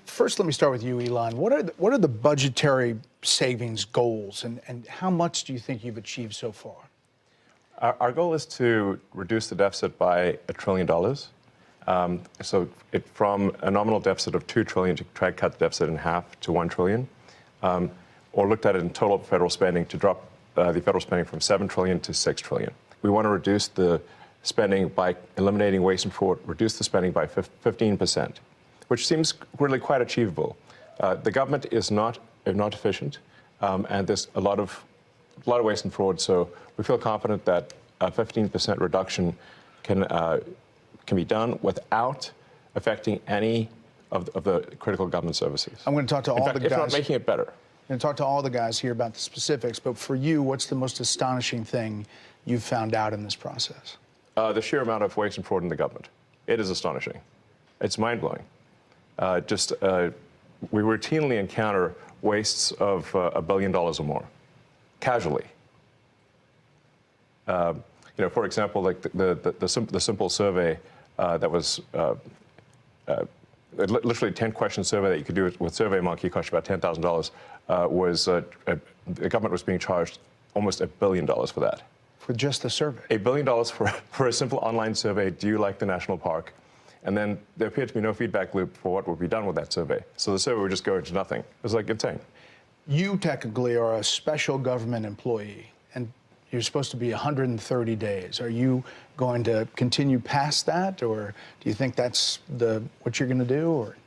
First, let me start with you, Elon. What are the budgetary savings goals, and how much do you think you've achieved so far? Our goal is to reduce the deficit by $1 trillion. From a nominal deficit of $2 trillion to try to cut the deficit in half to $1 trillion, or looked at it in total federal spending to drop the federal spending from $7 trillion to $6 trillion. We want to reduce the spending by eliminating waste and fraud, reduce the spending by 15%, which seems really quite achievable. The government is not efficient, and there's a lot of waste and fraud. So we feel confident that a 15% reduction can be done without affecting any of the critical government services. I'm going to talk to all the guys. If not making it better. I'm going to talk to all the guys here about the specifics. But for you, what's the most astonishing thing you've found out in this process? The sheer amount of waste and fraud in the government. It is astonishing. It's mind-blowing. We routinely encounter wastes of $1 billion or more, casually. For example, like the simple survey that was literally a 10-question survey that you could do with SurveyMonkey, cost you about $10,000. The government was being charged almost $1 billion for that. For just the survey? $1 billion for a simple online survey. Do you like the national park? And then there appeared to be no feedback loop for what would be done with that survey. So the survey would just go into nothing. It was like insane. You technically are a special government employee, and you're supposed to be 130 days. Are you going to continue past that, or do you think that's what you're going to do? Or?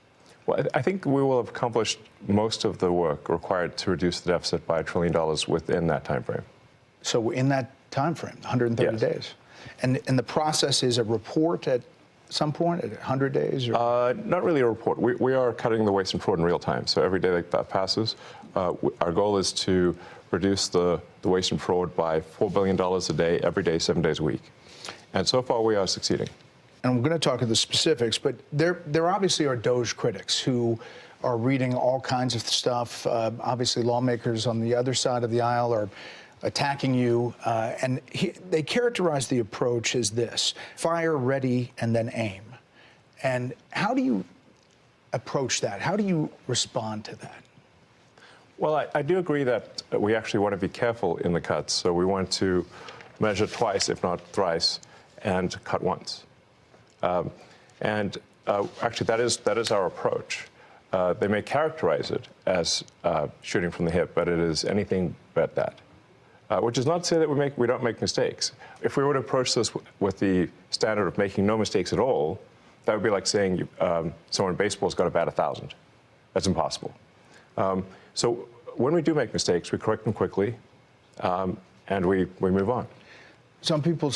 Well, I think we will have accomplished most of the work required to reduce the deficit by $1 trillion within that time frame. So in that time frame, 130 yes. days. And the process is a report at some point, at 100 days? Or? Not really a report. We are cutting the waste and fraud in real time. So every day that passes, our goal is to reduce the waste and fraud by $4 billion a day, every day, 7 days a week. And so far, we are succeeding. And I'm going to talk to the specifics, but there obviously are DOGE critics who are reading all kinds of stuff. Obviously, lawmakers on the other side of the aisle are attacking you, and they characterize the approach as this: fire, ready, and then aim. And how do you approach that? How do you respond to that? Well, I do agree that we actually want to be careful in the cuts. So we want to measure twice, if not thrice, and cut once. Actually, that is our approach. They may characterize it as shooting from the hip, but it is anything but that. Which is not to say that we don't make mistakes. If we were to approach this with the standard of making no mistakes at all, that would be like saying someone in baseball's got to bat 1,000. That's impossible. So when we do make mistakes, we correct them quickly, and we move on. Some people